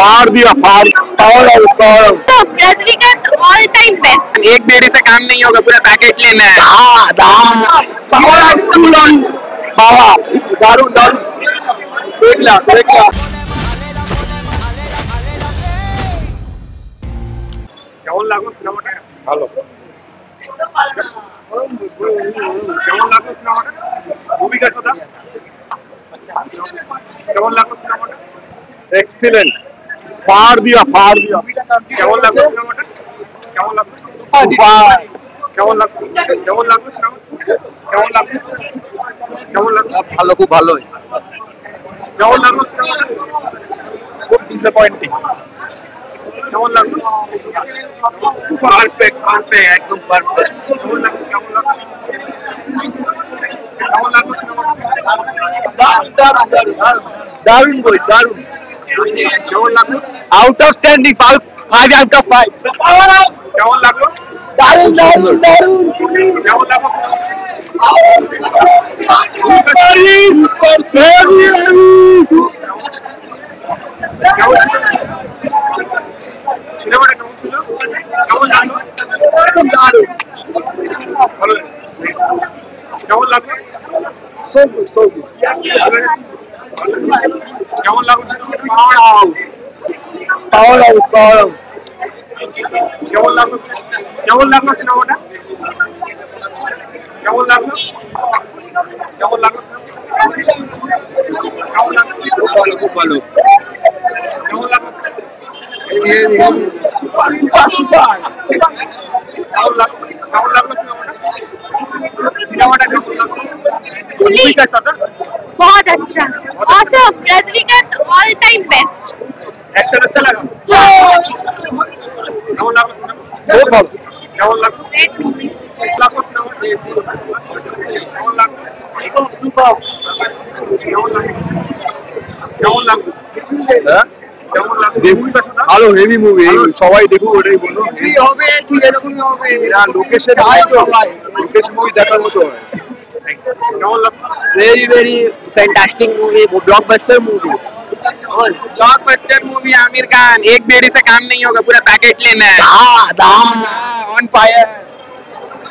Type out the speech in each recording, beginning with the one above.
फाड़ दिया फाड़ पावर हाउस पावर हाउस। तो रजनीकांत ऑल टाइम बेस्ट। एक बेड़ी से काम नहीं होगा, पूरा पैकेट लेना है। पावर हाउस फुल ऑन बाबा दारू दारू देख ला কেমন লাগলো সিনেমাটা? ভালো কেমন লাগলো সিনেমাটা? ভূমিকা কথা কেমন লাগলো সিনেমাটা? एक्सीलेंट फाड़ दिया কেমন লাগলো সিনেমাটা? কেমন লাগলো? কেমন লাগলো? কেমন লাগলো সিনেমাটা? কেমন লাগলো? কেমন লাগলো? ভালো খুব ভালো কেমন লাগলো সিনেমাটা? খুব ডিসঅ্যাপয়েন্টিং কেমন লাগলো? পারফেক্ট একদম পারফেক্ট কেমন লাগলো? কেমন লাগলো? কেমন লাগলো সিনেমাটা? দারুণ বই দারুণ কেমন লাগলো? Out of standing 5 out of 5 কেমন লাগলো? দারুণ কেমন লাগলো? সিনেমাটা কেমন ছিল? কেমন লাগলো? দারুণ ভালো কেমন লাগলো? সো গুড কেমন লাগলো? পাওয়ার হাউস কেমন লাগলো? কেমন লাগলো সিনেমাটা? কেমন লাগলো? কেমন লাগলো? কেমন লাগলো? খুব ভালো কেমন লাগলো? সুপার কেমন লাগলো? কেমন লাগলো সিনেমাটা? সিনেমাটা কেমন লাগলো? ভূমিকা কথা बहुत अच्छा awesome Rajinikanth all time best. Action अच्छा लगा? কেমন লাগলো সিনেমা? খুব ভালো কেমন লাগলো? Great movie. লাগলো সিনেমা? কেমন লাগলো? কেমন লাগলো? কেমন লাগলো? কেমন লাগলো? ভূমিকা কথা ভালো হেভি মুভি সবাই দেখুক ওটাই বলো হবে ঠিক এরকমই হবে না লোকেশন লোকেশন মুভি দেখার মতো হয় কেমন লাগলো? very fantastic movie blockbuster movie blockbuster movie Aamir Khan, एक बेड़ी से काम नहीं होगा, पूरा पैकेट लेना है। On fire.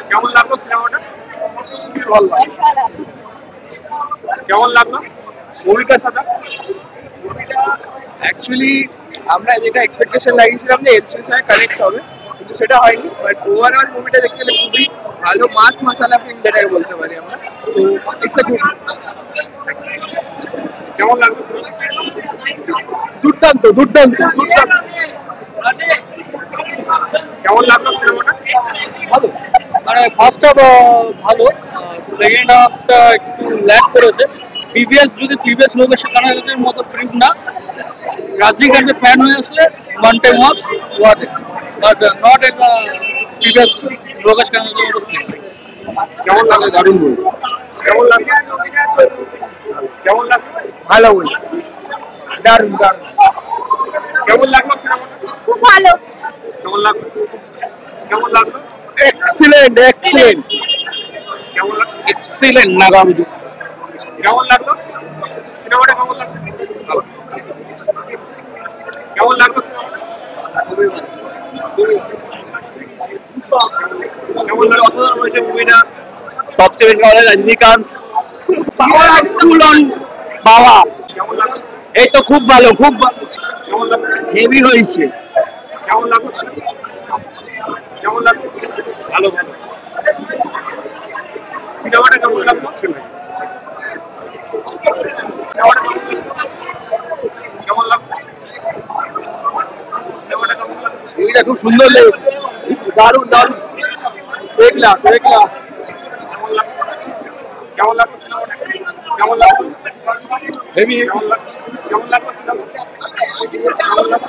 কেমন লাগলো সিনেমাটা? কেমন লাগলো? ভূমিকার সাথে অ্যাকচুয়ালি আমরা যেটা এক্সপেকটেশন লাগিয়েছিলাম যে এর সাথে কানেক্ট হবে কিন্তু সেটা হয়নি বাট ওভারঅল মুভিটা দেখতে গেলে খুবই ভালো মাস মশালা ফিল্ম যেটাকে বলতে পারি আমরা তো ইটস আ গুড কেমন লাগলো? দুর্দান্ত কেমন লাগলো সিনেমাটা? ভালো মানে ফার্স্ট হাফ ভালো সেকেন্ড হাফটা একটু ল্যাক করেছে প্রিভিয়াস লোকের কানাডার মতো ফিল্ম না রাজনীকান্তের ফ্যান হয়ে আসলে one time watch what but not as previous Lokesh কানাডার মতো ফিল্ম কেমন লাগলো? দারুণ বই কেমন লাগলো? কেমন লাগলো? ভালো বই দারুণ কেমন লাগলো সিনেমাটা? খুব ভালো। কেমন লাগলো? কেমন লাগলো? এক্সিলেন্ট কেমন লাগলো? এক্সিলেন্ট নাগামী কেমন লাগলো সিনেমাটা? কেমন লাগলো? কেমন লাগলো সিনেমাটা? কেমন লাগলো মুভিটা সবচেয়ে বেশি ভালো রজনীকান্ত ফুল অন বাবা কেমন লাগলো? এই তো খুব ভালো কেমন লাগলো? হেভি হয়েছে কেমন লাগলো? কেমন লাগলো? ভালো সিনেমাটা কেমন লাগলো? সিনেমাটা কেমন লাগছে? সিনেমাটা কেমন লাগছে? মুভিটা খুব সুন্দর লেগেছে দারুণ দেখলা কেমন লাগলো? কেমন লাগলো সিনেমাটা? কেমন লাগলো? হেভি কেমন লাগছে? কেমন লাগলো সিনেমাটা? কেমন লাগলো?